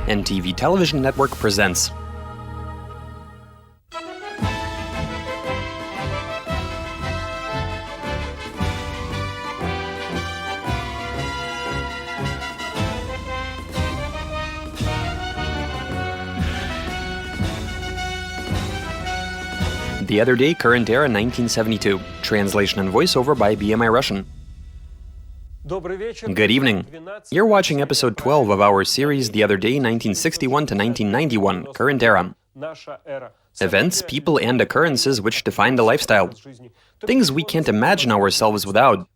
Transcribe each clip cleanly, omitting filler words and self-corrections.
NTV Television Network presents. The Other Day, Current Era, 1972. Translation and voiceover by BMI Russian. Good evening. You're watching episode 12 of our series The Other Day, 1961 to 1991, Current Era. Events, people, and occurrences which define the lifestyle. Things we can't imagine ourselves without,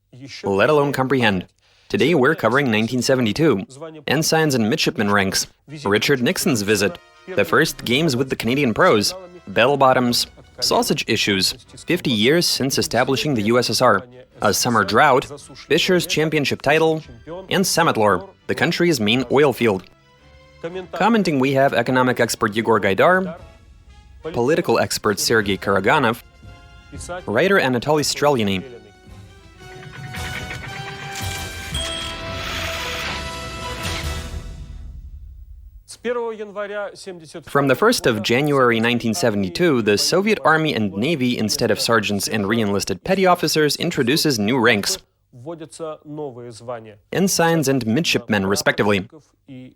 let alone comprehend. Today we're covering 1972. Ensigns and midshipmen ranks. Richard Nixon's visit. The first games with the Canadian pros. Bell bottoms. Sausage issues. 50 years since establishing the USSR. A summer drought. Fisher's championship title. And Sametlor, the country's main oil field. Commenting we have economic expert Yegor Gaidar, political expert Sergei Karaganov, writer Anatoly Strelyany. From the 1st of January 1972, the Soviet Army and Navy, instead of sergeants and re-enlisted petty officers, introduces new ranks. Ensigns and midshipmen, respectively. The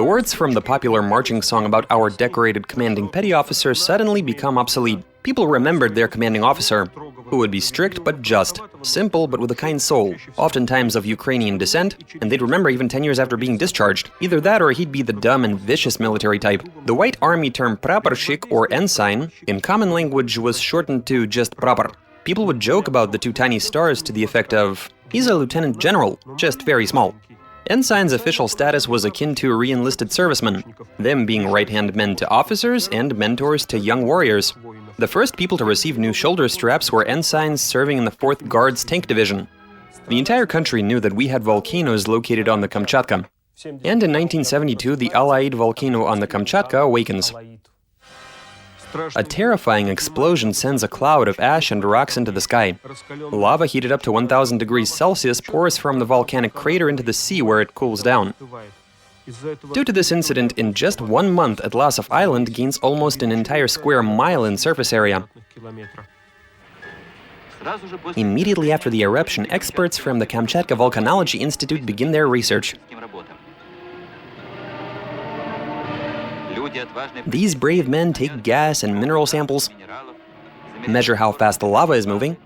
words from the popular marching song about our decorated commanding petty officer suddenly become obsolete. People remembered their commanding officer, who would be strict but just, simple but with a kind soul, oftentimes of Ukrainian descent, and they'd remember even 10 years after being discharged. Either that or he'd be the dumb and vicious military type. The White Army term praporshchik or ensign, in common language, was shortened to just prapor. People would joke about the two tiny stars to the effect of, he's a lieutenant general, just very small. Ensign's official status was akin to re-enlisted servicemen, them being right-hand men to officers and mentors to young warriors. The first people to receive new shoulder straps were ensigns serving in the 4th Guards Tank Division. The entire country knew that we had volcanoes located on the Kamchatka. And in 1972, the Alaid volcano on the Kamchatka awakens. A terrifying explosion sends a cloud of ash and rocks into the sky. Lava heated up to 1000 degrees Celsius pours from the volcanic crater into the sea where it cools down. Due to this incident, in just 1 month, Atlasov Island gains almost an entire square mile in surface area. Immediately after the eruption, experts from the Kamchatka Volcanology Institute begin their research. These brave men take gas and mineral samples, measure how fast the lava is moving,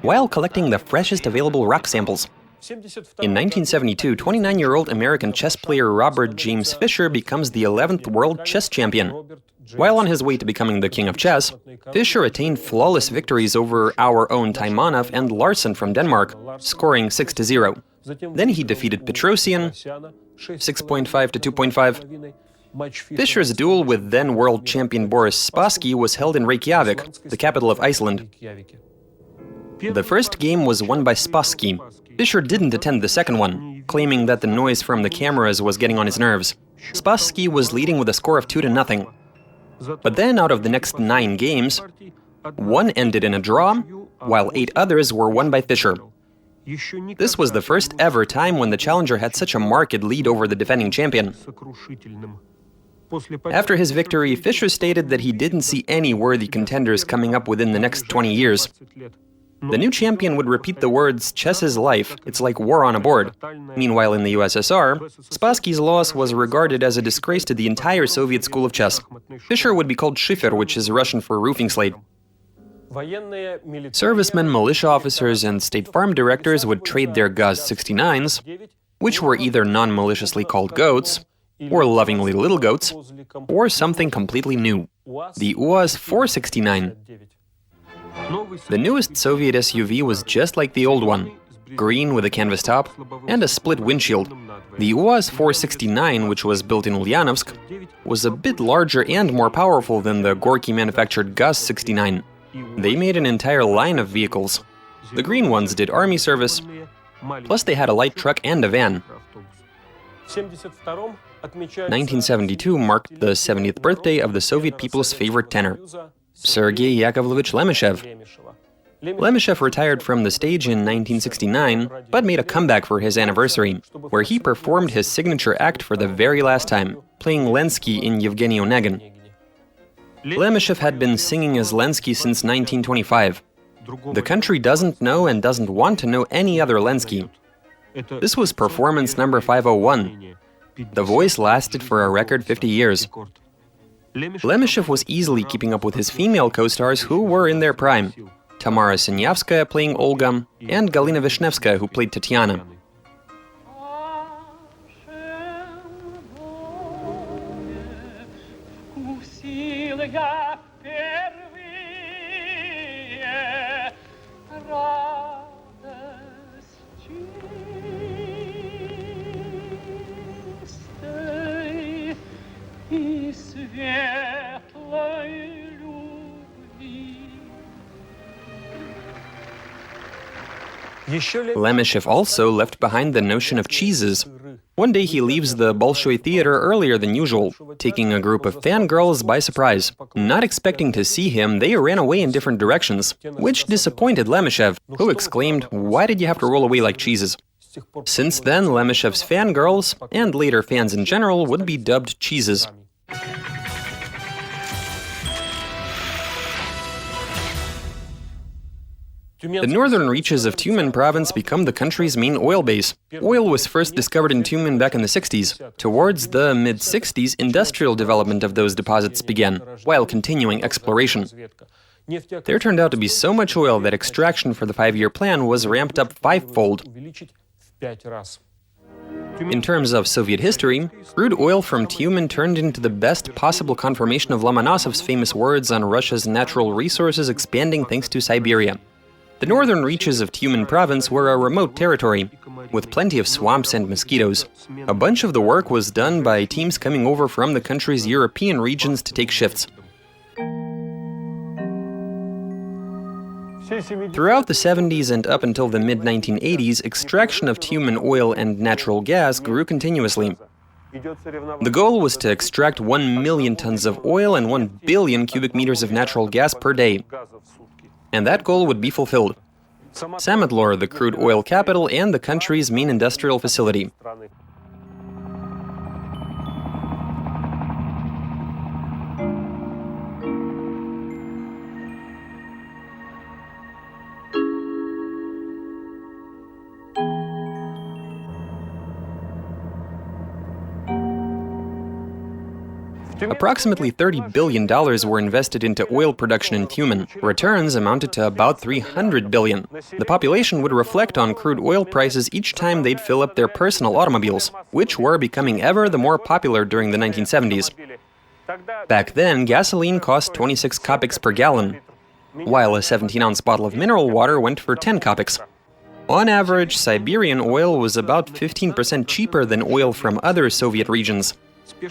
while collecting the freshest available rock samples. In 1972, 29-year-old American chess player Robert James Fischer becomes the 11th world chess champion. While on his way to becoming the king of chess, Fischer attained flawless victories over our own Taimanov and Larsen from Denmark, scoring 6-0. Then he defeated Petrosian, 6.5 to 2.5. Fischer's duel with then-world champion Boris Spassky was held in Reykjavik, the capital of Iceland. The first game was won by Spassky. Fischer didn't attend the second one, claiming that the noise from the cameras was getting on his nerves. Spassky was leading with a score of 2-0. But then, out of the next 9 games, 1 ended in a draw, while 8 others were won by Fischer. This was the first ever time when the challenger had such a marked lead over the defending champion. After his victory, Fischer stated that he didn't see any worthy contenders coming up within the next 20 years. The new champion would repeat the words, "Chess is life, it's like war on a board." Meanwhile, in the USSR, Spassky's loss was regarded as a disgrace to the entire Soviet school of chess. Fischer would be called Schiffer, which is Russian for roofing slate. Servicemen, militia officers, and state farm directors would trade their Gaz-69s, which were either non-maliciously called goats, or lovingly little goats, or something completely new, the UAZ-469. The newest Soviet SUV was just like the old one, green with a canvas top and a split windshield. The UAZ-469, which was built in Ulyanovsk, was a bit larger and more powerful than the Gorky-manufactured Gaz-69. They made an entire line of vehicles. The green ones did army service, plus they had a light truck and a van. 1972 marked the 70th birthday of the Soviet people's favorite tenor, Sergei Yakovlevich Lemeshev. Lemeshev retired from the stage in 1969, but made a comeback for his anniversary, where he performed his signature act for the very last time, playing Lenski in Yevgeny Onegin. Lemeshev had been singing as Lenski since 1925. The country doesn't know and doesn't want to know any other Lenski. This was performance number 501. The voice lasted for a record 50 years. Lemeshev was easily keeping up with his female co-stars who were in their prime. Tamara Sinyavskaya playing Olga, and Galina Vishnevskaya who played Tatiana. Lemeshev also left behind the notion of cheeses. One day he leaves the Bolshoi Theater earlier than usual, taking a group of fangirls by surprise. Not expecting to see him, they ran away in different directions, which disappointed Lemeshev, who exclaimed, "Why did you have to roll away like cheeses?" Since then, Lemeshev's fangirls, and later fans in general, would be dubbed cheeses. The northern reaches of Tyumen province become the country's main oil base. Oil was first discovered in Tyumen back in the 60s. Towards the mid-60s, industrial development of those deposits began, while continuing exploration. There turned out to be so much oil that extraction for the 5-year plan was ramped up 5-fold. In terms of Soviet history, crude oil from Tyumen turned into the best possible confirmation of Lomonosov's famous words on Russia's natural resources expanding thanks to Siberia. The northern reaches of Tyumen province were a remote territory, with plenty of swamps and mosquitoes. A bunch of the work was done by teams coming over from the country's European regions to take shifts. Throughout the 70s and up until the mid-1980s, extraction of Tyumen oil and natural gas grew continuously. The goal was to extract 1 million tons of oil and 1 billion cubic meters of natural gas per day. And that goal would be fulfilled. Sametlor, the crude oil capital and the country's main industrial facility. Approximately $30 billion were invested into oil production in Tyumen. Returns amounted to about $300 billion. The population would reflect on crude oil prices each time they'd fill up their personal automobiles, which were becoming ever the more popular during the 1970s. Back then, gasoline cost 26 kopecks per gallon, while a 17-ounce bottle of mineral water went for 10 kopecks. On average, Siberian oil was about 15% cheaper than oil from other Soviet regions.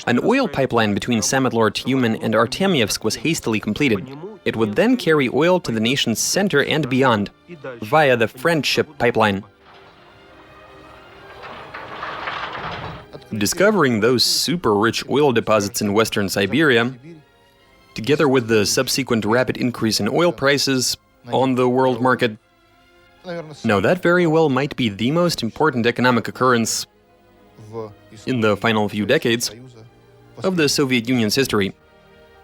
An oil pipeline between Sametlor, Tyumen, and Artemyevsk was hastily completed. It would then carry oil to the nation's center and beyond, via the Friendship pipeline. Discovering those super-rich oil deposits in western Siberia, together with the subsequent rapid increase in oil prices on the world market, now that very well might be the most important economic occurrence in the final few decades of the Soviet Union's history.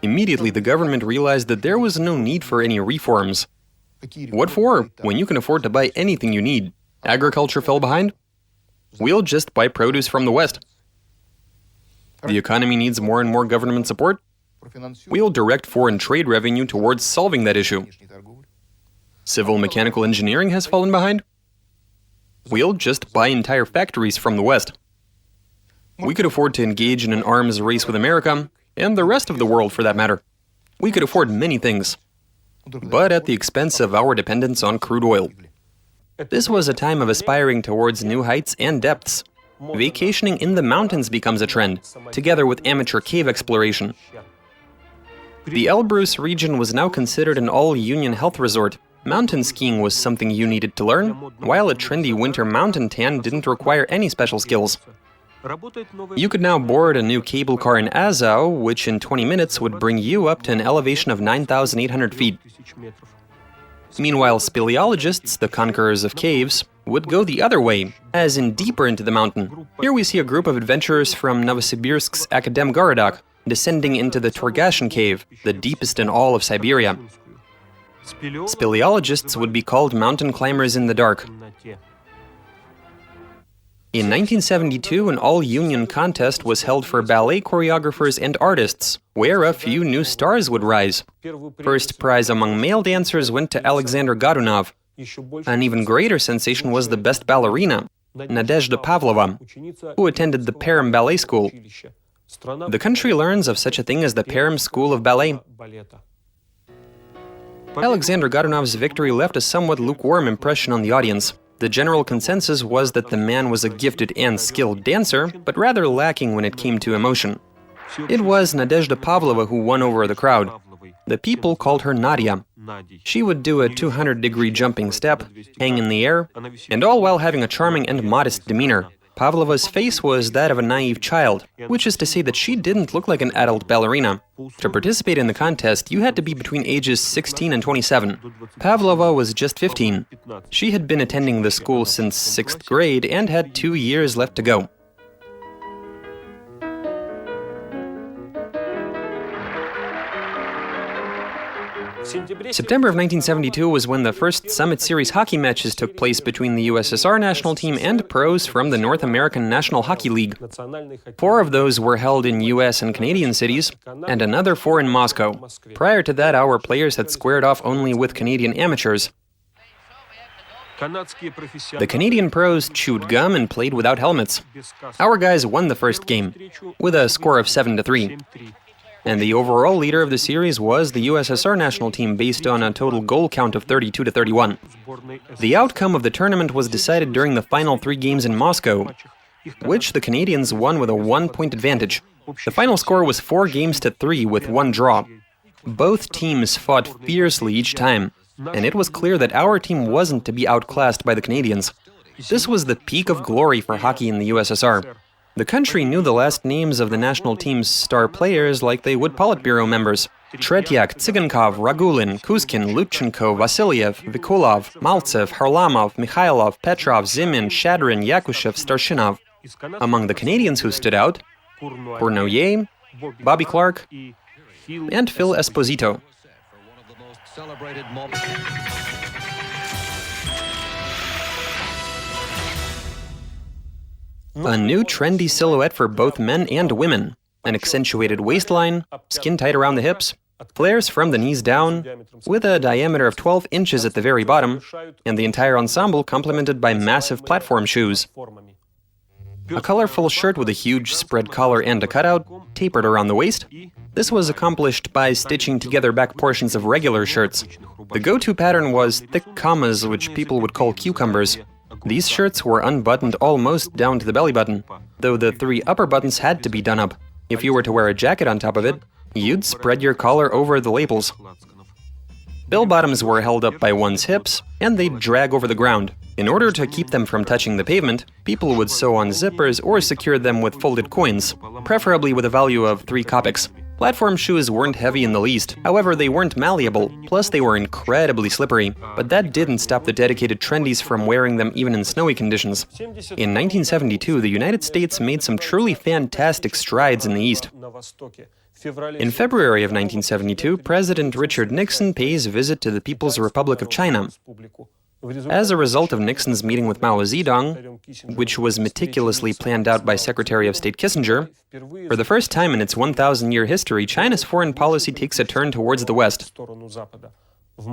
Immediately, the government realized that there was no need for any reforms. What for, when you can afford to buy anything you need? Agriculture fell behind? We'll just buy produce from the West. The economy needs more and more government support? We'll direct foreign trade revenue towards solving that issue. Civil mechanical engineering has fallen behind? We'll just buy entire factories from the West. We could afford to engage in an arms race with America, and the rest of the world for that matter. We could afford many things, but at the expense of our dependence on crude oil. This was a time of aspiring towards new heights and depths. Vacationing in the mountains becomes a trend, together with amateur cave exploration. The Elbrus region was now considered an all-union health resort. Mountain skiing was something you needed to learn, while a trendy winter mountain tan didn't require any special skills. You could now board a new cable car in Azov, which in 20 minutes would bring you up to an elevation of 9,800 feet. Meanwhile, speleologists, the conquerors of caves, would go the other way, as in deeper into the mountain. Here we see a group of adventurers from Novosibirsk's Akademgorodok descending into the Turgashin cave, the deepest in all of Siberia. Speleologists would be called mountain climbers in the dark. In 1972, an all-union contest was held for ballet choreographers and artists, where a few new stars would rise. First prize among male dancers went to Alexander Godunov. An even greater sensation was the best ballerina, Nadezhda Pavlova, who attended the Perm ballet school. The country learns of such a thing as the Perm School of Ballet. Alexander Godunov's victory left a somewhat lukewarm impression on the audience. The general consensus was that the man was a gifted and skilled dancer, but rather lacking when it came to emotion. It was Nadezhda Pavlova who won over the crowd. The people called her Nadia. She would do a 200-degree jumping step, hang in the air, and all while having a charming and modest demeanor. Pavlova's face was that of a naive child, which is to say that she didn't look like an adult ballerina. To participate in the contest, you had to be between ages 16 and 27. Pavlova was just 15. She had been attending the school since 6th grade and had 2 years left to go. September of 1972 was when the first Summit Series hockey matches took place between the USSR national team and pros from the North American National Hockey League. 4 of those were held in US and Canadian cities, and another 4 in Moscow. Prior to that, our players had squared off only with Canadian amateurs. The Canadian pros chewed gum and played without helmets. Our guys won the first game, with a score of 7-3. And the overall leader of the series was the USSR national team based on a total goal count of 32-31. The outcome of the tournament was decided during the final 3 games in Moscow, which the Canadians won with a 1-point advantage. The final score was 4-3 with 1 draw. Both teams fought fiercely each time, and it was clear that our team wasn't to be outclassed by the Canadians. This was the peak of glory for hockey in the USSR. The country knew the last names of the national team's star players like they would Politburo members. Tretyak, Tsigankov, Ragulin, Kuzkin, Lutchenko, Vasilyev, Vikulov, Maltsev, Harlamov, Mikhailov, Petrov, Zimin, Shadrin, Yakushev, Starshinov. Among the Canadians who stood out, Cournoyer, Bobby Clark, and Phil Esposito. A new trendy silhouette for both men and women. An accentuated waistline, skin tight around the hips, flares from the knees down, with a diameter of 12 inches at the very bottom, and the entire ensemble complemented by massive platform shoes. A colorful shirt with a huge spread collar and a cutout, tapered around the waist. This was accomplished by stitching together back portions of regular shirts. The go-to pattern was thick commas, which people would call cucumbers. These shirts were unbuttoned almost down to the belly button, though the 3 upper buttons had to be done up. If you were to wear a jacket on top of it, you'd spread your collar over the lapels. Bell-bottoms were held up by one's hips, and they'd drag over the ground. In order to keep them from touching the pavement, people would sew on zippers or secure them with folded coins, preferably with a value of 3 kopecks. Platform shoes weren't heavy in the least, however they weren't malleable, plus they were incredibly slippery. But that didn't stop the dedicated trendies from wearing them even in snowy conditions. In 1972, the United States made some truly fantastic strides in the East. In February of 1972, President Richard Nixon pays a visit to the People's Republic of China. As a result of Nixon's meeting with Mao Zedong, which was meticulously planned out by Secretary of State Kissinger, for the first time in its 1,000-year history, China's foreign policy takes a turn towards the West.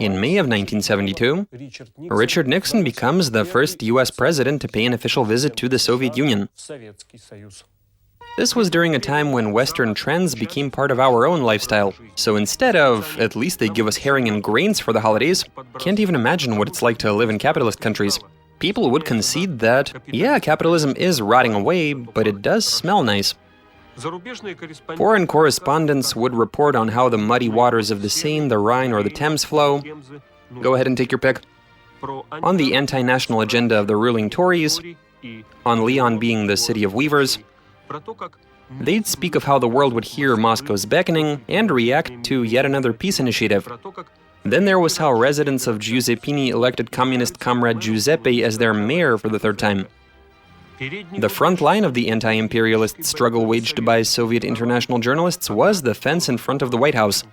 In May of 1972, Richard Nixon becomes the first U.S. president to pay an official visit to the Soviet Union. This was during a time when Western trends became part of our own lifestyle. So instead of, at least they give us herring and grains for the holidays, can't even imagine what it's like to live in capitalist countries. People would concede that, yeah, capitalism is rotting away, but it does smell nice. Foreign correspondents would report on how the muddy waters of the Seine, the Rhine, or the Thames flow. Go ahead and take your pick. On the anti-national agenda of the ruling Tories, on Lyon being the city of weavers, they'd speak of how the world would hear Moscow's beckoning and react to yet another peace initiative. Then there was how residents of Giuseppini elected communist comrade Giuseppe as their mayor for the third time. The front line of the anti-imperialist struggle waged by Soviet international journalists was the fence in front of the White House.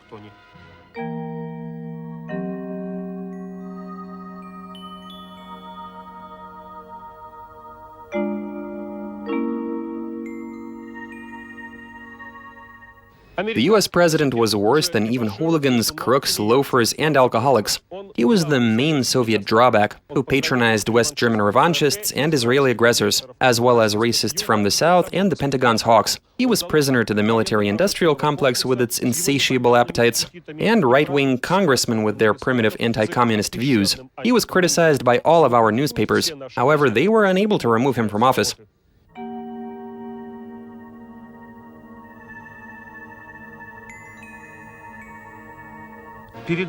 The US president was worse than even hooligans, crooks, loafers, and alcoholics. He was the main Soviet drawback, who patronized West German revanchists and Israeli aggressors, as well as racists from the South and the Pentagon's hawks. He was prisoner to the military-industrial complex with its insatiable appetites, and right-wing congressmen with their primitive anti-communist views. He was criticized by all of our newspapers. However, they were unable to remove him from office.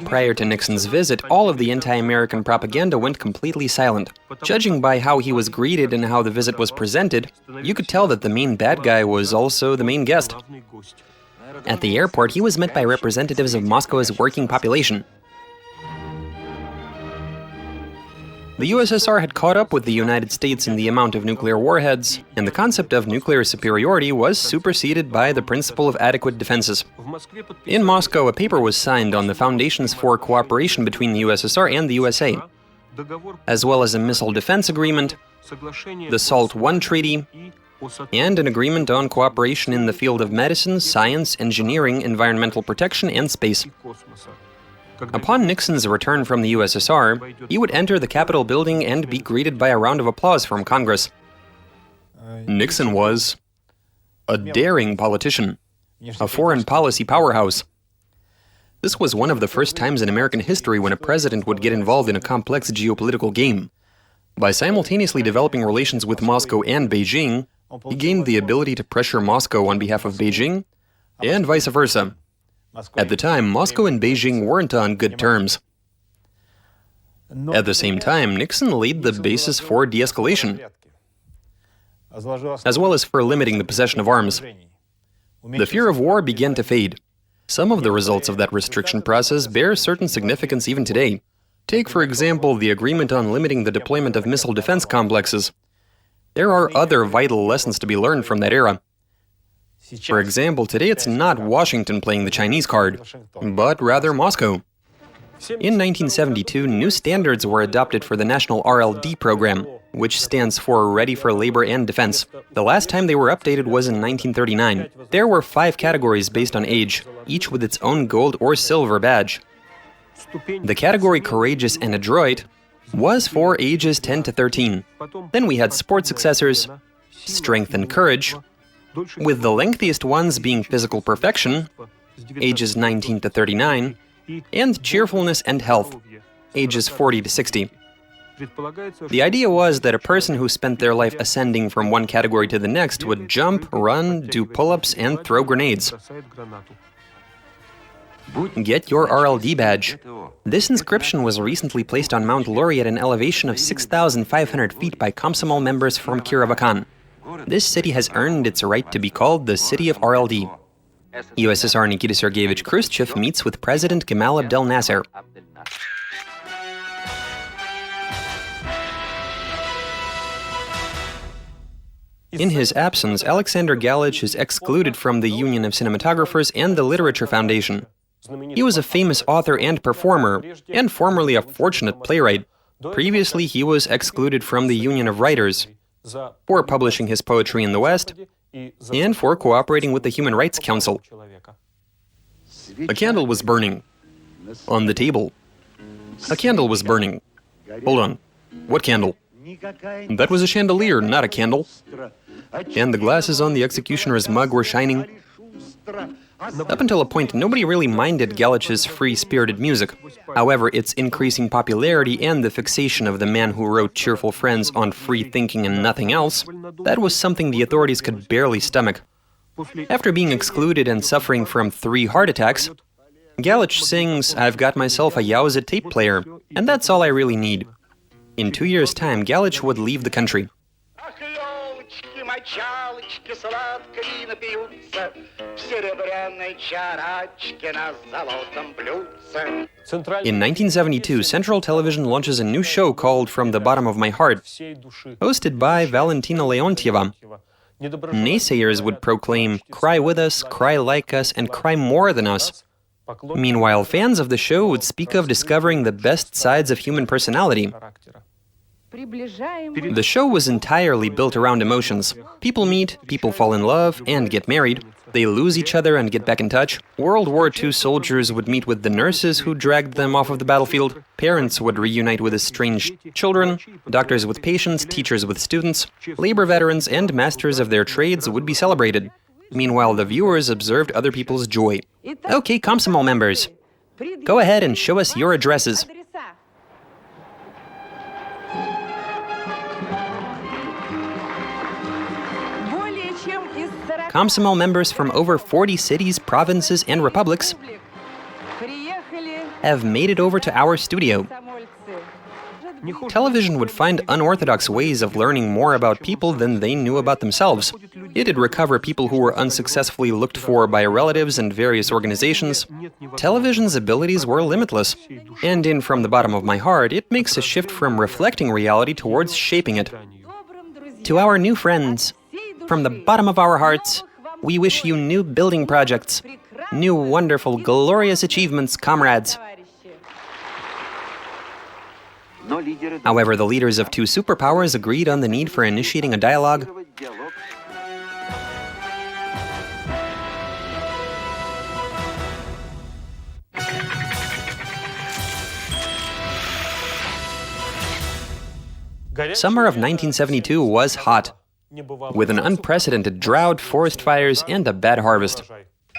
Prior to Nixon's visit, all of the anti-American propaganda went completely silent. Judging by how he was greeted and how the visit was presented, you could tell that the main bad guy was also the main guest. At the airport, he was met by representatives of Moscow's working population. The USSR had caught up with the United States in the amount of nuclear warheads, and the concept of nuclear superiority was superseded by the principle of adequate defenses. In Moscow, a paper was signed on the foundations for cooperation between the USSR and the USA, as well as a missile defense agreement, the SALT I Treaty, and an agreement on cooperation in the field of medicine, science, engineering, environmental protection, and space. Upon Nixon's return from the USSR, he would enter the Capitol building and be greeted by a round of applause from Congress. Nixon was a daring politician, a foreign policy powerhouse. This was one of the first times in American history when a president would get involved in a complex geopolitical game. By simultaneously developing relations with Moscow and Beijing, he gained the ability to pressure Moscow on behalf of Beijing, and vice versa. At the time, Moscow and Beijing weren't on good terms. At the same time, Nixon laid the basis for de-escalation, as well as for limiting the possession of arms. The fear of war began to fade. Some of the results of that restriction process bear certain significance even today. Take, for example, the agreement on limiting the deployment of missile defense complexes. There are other vital lessons to be learned from that era. For example, today it's not Washington playing the Chinese card, but rather Moscow. In 1972, new standards were adopted for the national RLD program, which stands for Ready for Labor and Defense. The last time they were updated was in 1939. There were 5 categories based on age, each with its own gold or silver badge. The category Courageous and Adroit was for ages 10 to 13. Then we had Sport Successors, Strength and Courage, with the lengthiest ones being Physical Perfection, ages 19 to 39, and Cheerfulness and Health, ages 40 to 60. The idea was that a person who spent their life ascending from one category to the next would jump, run, do pull-ups, and throw grenades. Get your RLD badge. This inscription was recently placed on Mount Lori at an elevation of 6,500 feet by Komsomol members from Kirovakan. This city has earned its right to be called the City of RLD. USSR Nikita Sergeyevich Khrushchev meets with President Gamal Abdel Nasser. In his absence, Alexander Galich is excluded from the Union of Cinematographers and the Literature Foundation. He was a famous author and performer, and formerly a fortunate playwright. Previously, he was excluded from the Union of Writers for publishing his poetry in the West and for cooperating with the Human Rights Council. A candle was burning on the table. A candle was burning. Hold on. What candle? That was a chandelier, not a candle. And the glasses on the executioner's mug were shining. Up until a point, nobody really minded Galich's free-spirited music. However, its increasing popularity and the fixation of the man who wrote Cheerful Friends on free thinking and nothing else, that was something the authorities could barely stomach. After being excluded and suffering from 3 heart attacks, Galich sings, "I've got myself a Yowza tape player, and that's all I really need." In 2 years' time, Galich would leave the country. In 1972, Central Television launches a new show called From the Bottom of My Heart, hosted by Valentina Leontieva. Naysayers would proclaim, "Cry with us, cry like us, and cry more than us." Meanwhile, fans of the show would speak of discovering the best sides of human personality. The show was entirely built around emotions. People meet, people fall in love and get married. They lose each other and get back in touch. World War II soldiers would meet with the nurses who dragged them off of the battlefield. Parents would reunite with estranged children. Doctors with patients, teachers with students. Labor veterans and masters of their trades would be celebrated. Meanwhile, the viewers observed other people's joy. Okay, Komsomol members, go ahead and show us your addresses. Komsomol members from over 40 cities, provinces, and republics have made it over to our studio. Television would find unorthodox ways of learning more about people than they knew about themselves. It'd recover people who were unsuccessfully looked for by relatives and various organizations. Television's abilities were limitless. And in From the Bottom of My Heart, it makes a shift from reflecting reality towards shaping it. To our new friends, from the bottom of our hearts, we wish you new building projects, new wonderful, glorious achievements, comrades. However, the leaders of two superpowers agreed on the need for initiating a dialogue. Summer of 1972 was hot, with an unprecedented drought, forest fires, and a bad harvest.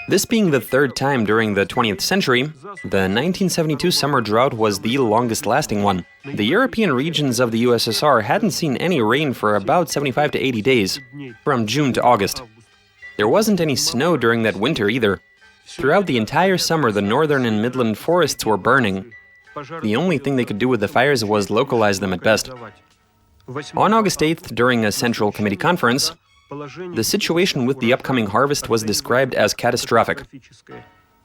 This being the third time during the 20th century, the 1972 summer drought was the longest-lasting one. The European regions of the USSR hadn't seen any rain for about 75 to 80 days, from June to August. There wasn't any snow during that winter either. Throughout the entire summer, the northern and midland forests were burning. The only thing they could do with the fires was localize them at best. On August 8th, during a Central Committee conference, the situation with the upcoming harvest was described as catastrophic.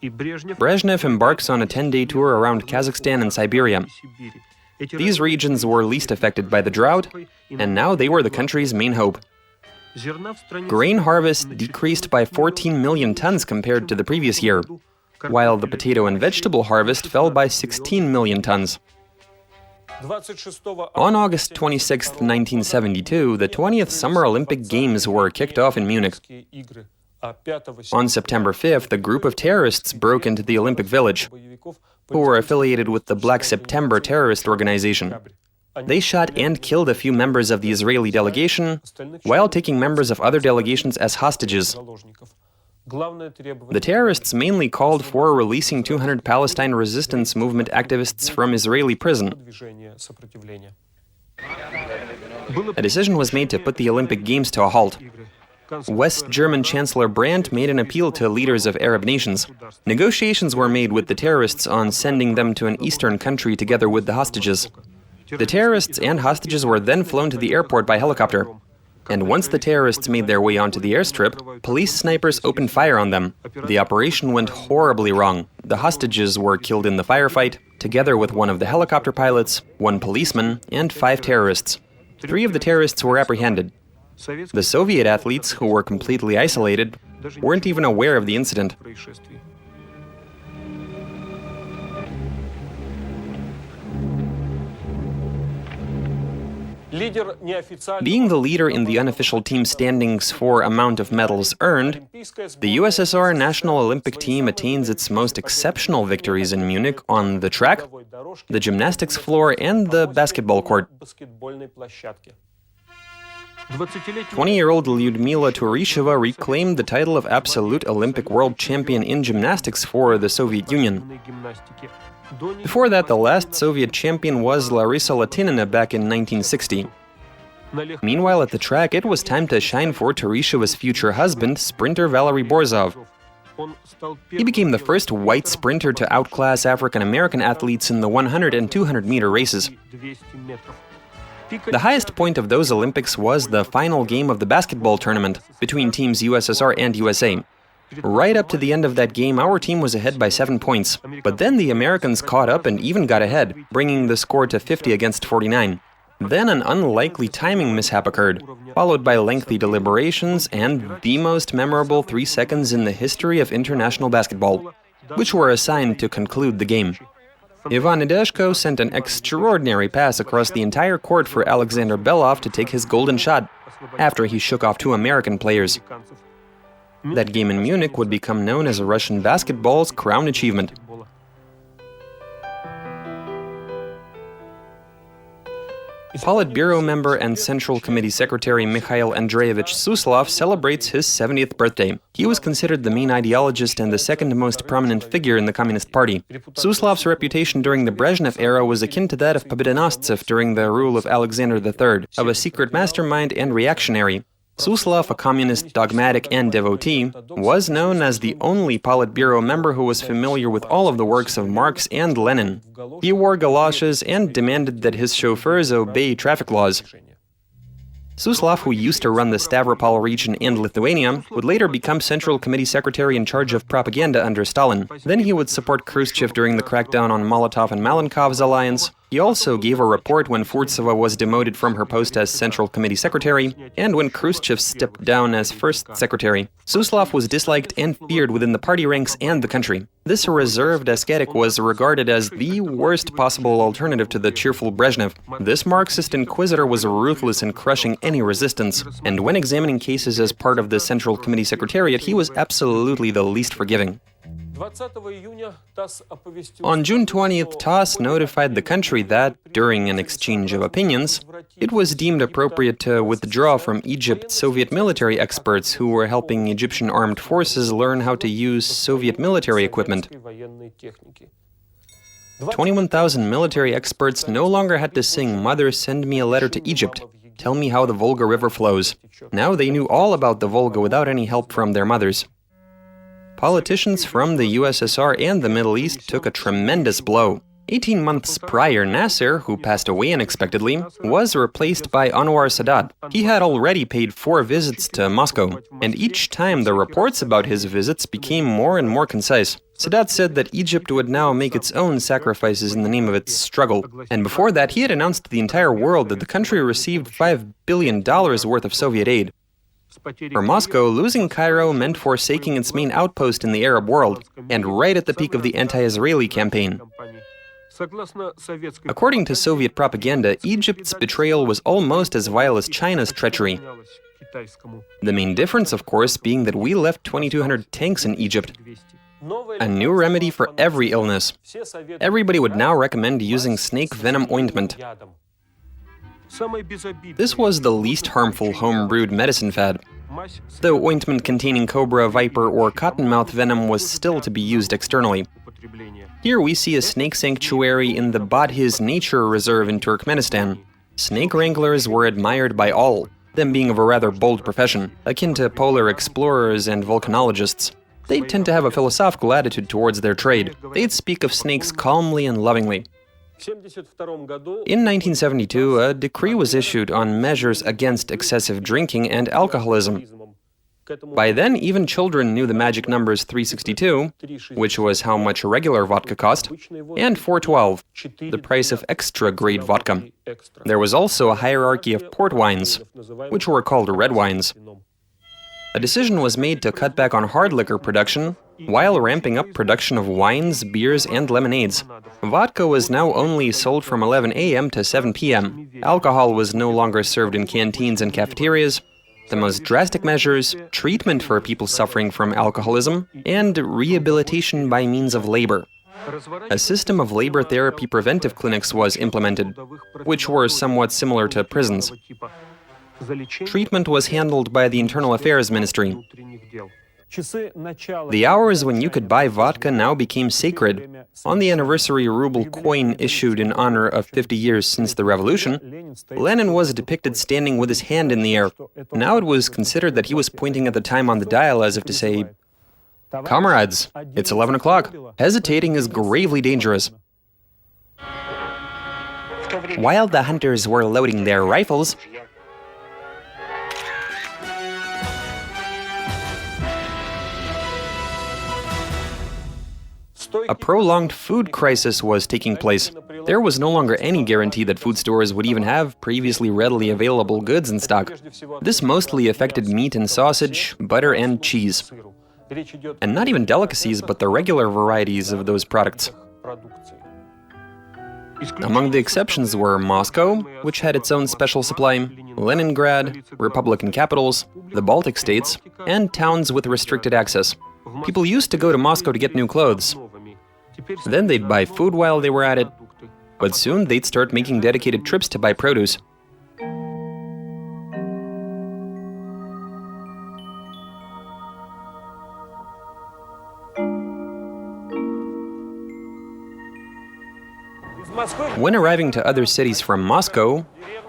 Brezhnev embarks on a 10-day tour around Kazakhstan and Siberia. These regions were least affected by the drought, and now they were the country's main hope. Grain harvest decreased by 14 million tons compared to the previous year, while the potato and vegetable harvest fell by 16 million tons. On August 26, 1972, the 20th Summer Olympic Games were kicked off in Munich. On September 5th, a group of terrorists broke into the Olympic Village, who were affiliated with the Black September terrorist organization. They shot and killed a few members of the Israeli delegation, while taking members of other delegations as hostages. The terrorists mainly called for releasing 200 Palestine resistance movement activists from Israeli prison. A decision was made to put the Olympic Games to a halt. West German Chancellor Brandt made an appeal to leaders of Arab nations. Negotiations were made with the terrorists on sending them to an eastern country together with the hostages. The terrorists and hostages were then flown to the airport by helicopter. And once the terrorists made their way onto the airstrip, police snipers opened fire on them. The operation went horribly wrong. The hostages were killed in the firefight, together with one of the helicopter pilots, one policeman, and 5 terrorists. 3 of the terrorists were apprehended. The Soviet athletes, who were completely isolated, weren't even aware of the incident. Being the leader in the unofficial team standings for amount of medals earned, the USSR national Olympic team attains its most exceptional victories in Munich on the track, the gymnastics floor, and the basketball court. 20-year-old Lyudmila Turisheva reclaimed the title of absolute Olympic world champion in gymnastics for the Soviet Union. Before that, the last Soviet champion was Larissa Latinina back in 1960. Meanwhile, at the track, it was time to shine for Turisheva's future husband, sprinter Valery Borzov. He became the first white sprinter to outclass African-American athletes in the 100 and 200-meter races. The highest point of those Olympics was the final game of the basketball tournament between teams USSR and USA. Right up to the end of that game, our team was ahead by 7 points. But then the Americans caught up and even got ahead, bringing the score to 50 against 49. Then an unlikely timing mishap occurred, followed by lengthy deliberations and the most memorable 3 seconds in the history of international basketball, which were assigned to conclude the game. Ivan Ideshko sent an extraordinary pass across the entire court for Alexander Belov to take his golden shot, after he shook off 2 American players. That game in Munich would become known as Russian basketball's crown achievement. Politburo member and Central Committee Secretary Mikhail Andreevich Suslov celebrates his 70th birthday. He was considered the main ideologist and the second most prominent figure in the Communist Party. Suslov's reputation during the Brezhnev era was akin to that of Pobedonoscev during the rule of Alexander III, of a secret mastermind and reactionary. Suslov, a communist, dogmatic, and devotee, was known as the only Politburo member who was familiar with all of the works of Marx and Lenin. He wore galoshes and demanded that his chauffeurs obey traffic laws. Suslov, who used to run the Stavropol region and Lithuania, would later become Central Committee Secretary in charge of propaganda under Stalin. Then he would support Khrushchev during the crackdown on Molotov and Malenkov's alliance. He also gave a report when Furtsova was demoted from her post as Central Committee Secretary, and when Khrushchev stepped down as First Secretary. Suslov was disliked and feared within the party ranks and the country. This reserved ascetic was regarded as the worst possible alternative to the cheerful Brezhnev. This Marxist inquisitor was ruthless in crushing any resistance, and when examining cases as part of the Central Committee Secretariat, he was absolutely the least forgiving. On June 20th, TASS notified the country that, during an exchange of opinions, it was deemed appropriate to withdraw from Egypt Soviet military experts who were helping Egyptian armed forces learn how to use Soviet military equipment. 21,000 military experts no longer had to sing "Mother, send me a letter to Egypt. Tell me how the Volga River flows." Now they knew all about the Volga without any help from their mothers. Politicians from the USSR and the Middle East took a tremendous blow. 18 months prior, Nasser, who passed away unexpectedly, was replaced by Anwar Sadat. He had already paid 4 visits to Moscow, and each time the reports about his visits became more and more concise. Sadat said that Egypt would now make its own sacrifices in the name of its struggle, and before that he had announced to the entire world that the country received $5 billion worth of Soviet aid. For Moscow, losing Cairo meant forsaking its main outpost in the Arab world, and right at the peak of the anti-Israeli campaign. According to Soviet propaganda, Egypt's betrayal was almost as vile as China's treachery. The main difference, of course, being that we left 2,200 tanks in Egypt. A new remedy for every illness. Everybody would now recommend using snake venom ointment. This was the least harmful home-brewed medicine fad. The ointment containing cobra, viper, or cottonmouth venom was still to be used externally. Here we see a snake sanctuary in the Badhiz Nature Reserve in Turkmenistan. Snake wranglers were admired by all, them being of a rather bold profession, akin to polar explorers and volcanologists. They tend to have a philosophical attitude towards their trade. They'd speak of snakes calmly and lovingly. In 1972, a decree was issued on measures against excessive drinking and alcoholism. By then, even children knew the magic numbers 362, which was how much regular vodka cost, and 412, the price of extra-grade vodka. There was also a hierarchy of port wines, which were called red wines. A decision was made to cut back on hard liquor production, while ramping up production of wines, beers, and lemonades. Vodka was now only sold from 11 a.m. to 7 p.m. Alcohol was no longer served in canteens and cafeterias. The most drastic measures, treatment for people suffering from alcoholism, and rehabilitation by means of labor. A system of labor therapy preventive clinics was implemented, which were somewhat similar to prisons. Treatment was handled by the Internal Affairs Ministry. The hours when you could buy vodka now became sacred. On the anniversary ruble coin issued in honor of 50 years since the revolution, Lenin was depicted standing with his hand in the air. Now it was considered that he was pointing at the time on the dial as if to say, "Comrades, it's 11 o'clock. Hesitating is gravely dangerous." While the hunters were loading their rifles, a prolonged food crisis was taking place. There was no longer any guarantee that food stores would even have previously readily available goods in stock. This mostly affected meat and sausage, butter and cheese. And not even delicacies, but the regular varieties of those products. Among the exceptions were Moscow, which had its own special supply, Leningrad, Republican capitals, the Baltic states, and towns with restricted access. People used to go to Moscow to get new clothes. Then they'd buy food while they were at it, but soon they'd start making dedicated trips to buy produce. When arriving to other cities from Moscow,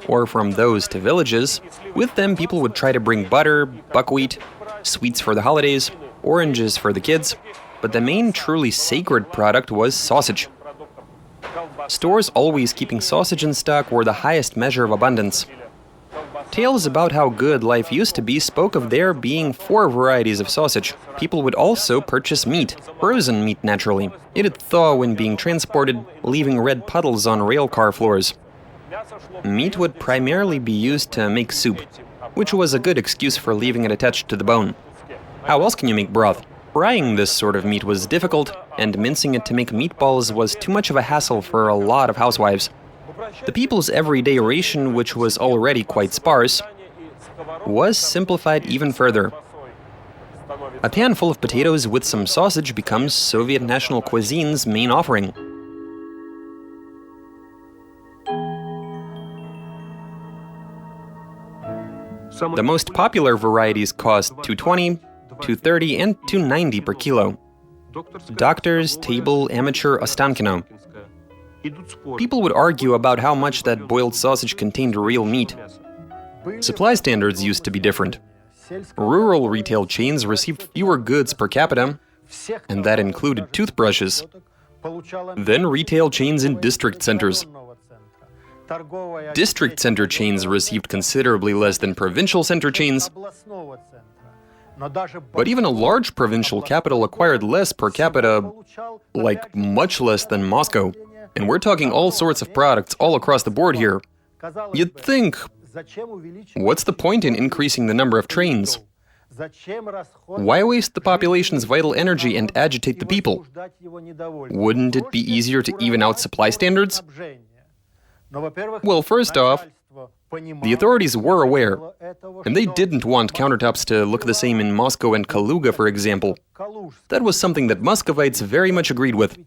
or from those to villages, with them people would try to bring butter, buckwheat, sweets for the holidays, oranges for the kids, but the main truly sacred product was sausage. Stores always keeping sausage in stock were the highest measure of abundance. Tales about how good life used to be spoke of there being 4 varieties of sausage. People would also purchase meat, frozen meat naturally. It'd thaw when being transported, leaving red puddles on railcar floors. Meat would primarily be used to make soup, which was a good excuse for leaving it attached to the bone. How else can you make broth? Frying this sort of meat was difficult, and mincing it to make meatballs was too much of a hassle for a lot of housewives. The people's everyday ration, which was already quite sparse, was simplified even further. A pan full of potatoes with some sausage becomes Soviet national cuisine's main offering. The most popular varieties cost $2.20, $2.30 and $2.90 per kilo. Doctors, table, amateur, Ostankino. People would argue about how much that boiled sausage contained real meat. Supply standards used to be different. Rural retail chains received fewer goods per capita, and that included toothbrushes. Then retail chains in district centers. District center chains received considerably less than provincial center chains. But even a large provincial capital acquired less per capita, like much less than Moscow. And we're talking all sorts of products all across the board here. You'd think, what's the point in increasing the number of trains? Why waste the population's vital energy and agitate the people? Wouldn't it be easier to even out supply standards? Well, first off, the authorities were aware, and they didn't want countertops to look the same in Moscow and Kaluga, for example. That was something that Muscovites very much agreed with.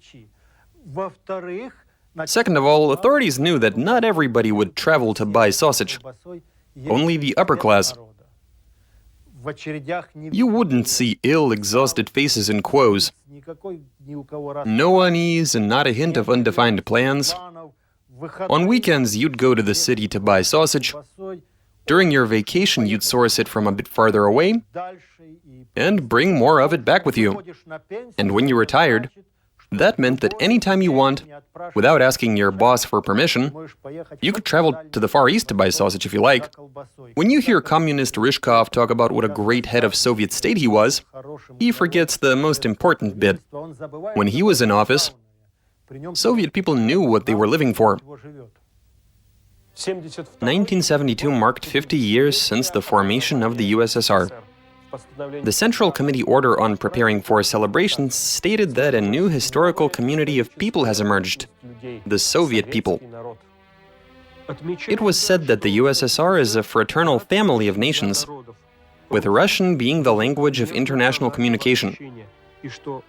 Second of all, authorities knew that not everybody would travel to buy sausage. Only the upper class. You wouldn't see ill, exhausted faces in quos. No unease and not a hint of undefined plans. On weekends, you'd go to the city to buy sausage. During your vacation, you'd source it from a bit farther away and bring more of it back with you. And when you retired, that meant that anytime you want, without asking your boss for permission, you could travel to the Far East to buy sausage if you like. When you hear communist Ryzhkov talk about what a great head of Soviet state he was, he forgets the most important bit. When he was in office, Soviet people knew what they were living for. 1972 marked 50 years since the formation of the USSR. The Central Committee Order on Preparing for Celebrations stated that a new historical community of people has emerged, the Soviet people. It was said that the USSR is a fraternal family of nations, with Russian being the language of international communication,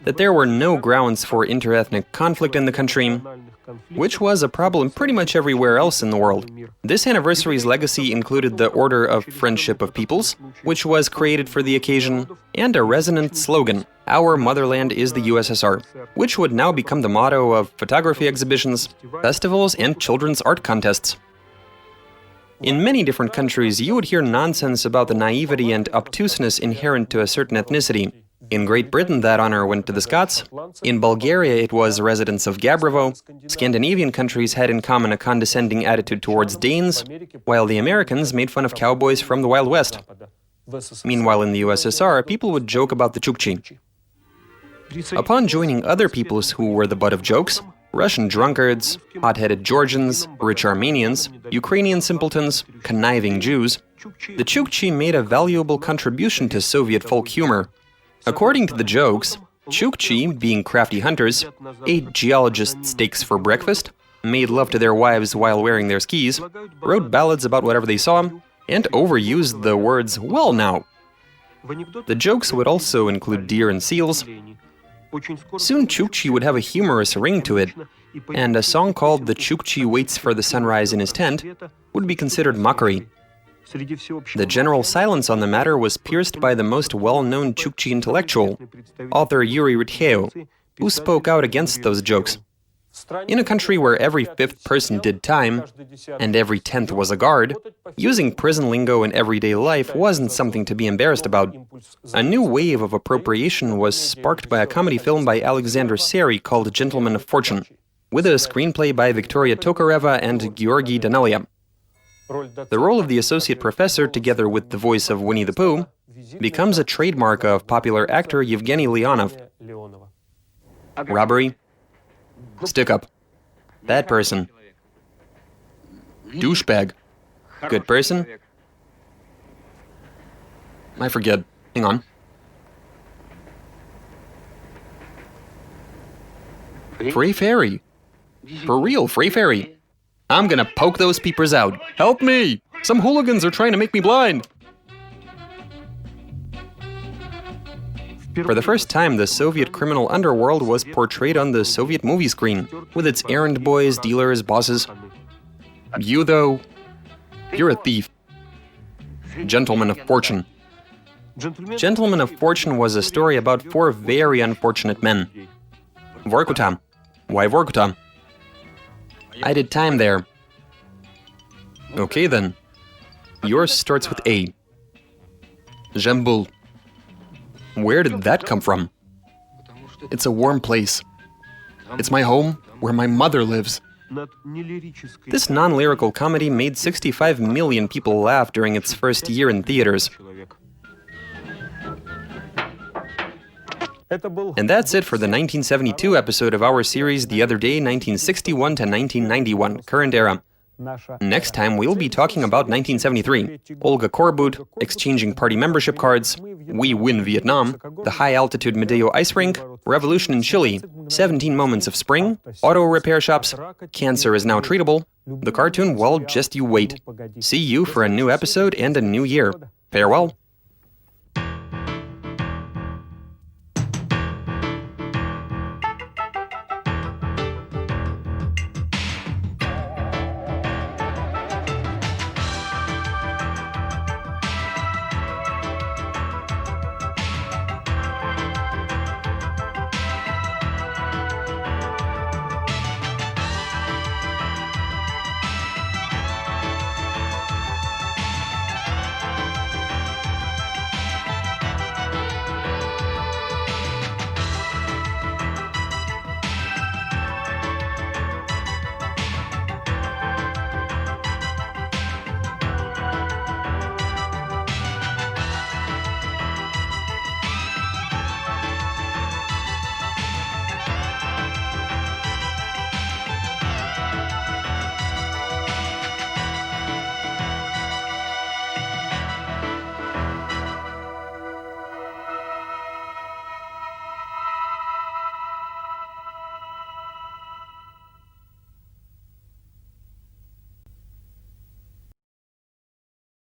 that there were no grounds for interethnic conflict in the country, which was a problem pretty much everywhere else in the world. This anniversary's legacy included the Order of Friendship of Peoples, which was created for the occasion, and a resonant slogan, "Our motherland is the USSR," which would now become the motto of photography exhibitions, festivals, and children's art contests. In many different countries, you would hear nonsense about the naivety and obtuseness inherent to a certain ethnicity. In Great Britain, that honor went to the Scots. In Bulgaria, it was residents of Gabrovo. Scandinavian countries had in common a condescending attitude towards Danes, while the Americans made fun of cowboys from the Wild West. Meanwhile, in the USSR, people would joke about the Chukchi. Upon joining other peoples who were the butt of jokes, Russian drunkards, hot-headed Georgians, rich Armenians, Ukrainian simpletons, conniving Jews, the Chukchi made a valuable contribution to Soviet folk humor. According to the jokes, Chukchi, being crafty hunters, ate geologist steaks for breakfast, made love to their wives while wearing their skis, wrote ballads about whatever they saw, and overused the words, "well now." The jokes would also include deer and seals. Soon Chukchi would have a humorous ring to it, and a song called "The Chukchi Waits for the Sunrise in His Tent" would be considered mockery. The general silence on the matter was pierced by the most well-known Chukchi intellectual, author Yuri Ritheu, who spoke out against those jokes. In a country where every fifth person did time, and every 10th was a guard, using prison lingo in everyday life wasn't something to be embarrassed about. A new wave of appropriation was sparked by a comedy film by Alexander Seri called Gentlemen of Fortune, with a screenplay by Victoria Tokareva and Georgy Danelia. The role of the associate professor, together with the voice of Winnie the Pooh, becomes a trademark of popular actor Yevgeny Leonov. Robbery. Stick up. Bad person. Douchebag. Good person. I forget. Hang on. Free Fairy. For real, Free Fairy. I'm gonna poke those peepers out. Help me! Some hooligans are trying to make me blind! For the first time, the Soviet criminal underworld was portrayed on the Soviet movie screen, with its errand boys, dealers, bosses. You, though, you're a thief. Gentleman of Fortune. Gentleman of Fortune was a story about four very unfortunate men. Vorkuta. Why Vorkuta? I did time there. Okay then. Yours starts with A. Jambul. Where did that come from? It's a warm place. It's my home, where my mother lives. This non-lyrical comedy made 65 million people laugh during its first year in theaters. And that's it for the 1972 episode of our series The Other Day, 1961 to 1991, current era. Next time we'll be talking about 1973, Olga Korbut, exchanging party membership cards, We Win Vietnam, the high-altitude Medeo ice rink, revolution in Chile, 17 moments of spring, auto repair shops, cancer is now treatable, the cartoon, well, just you wait. See you for a new episode and a new year. Farewell.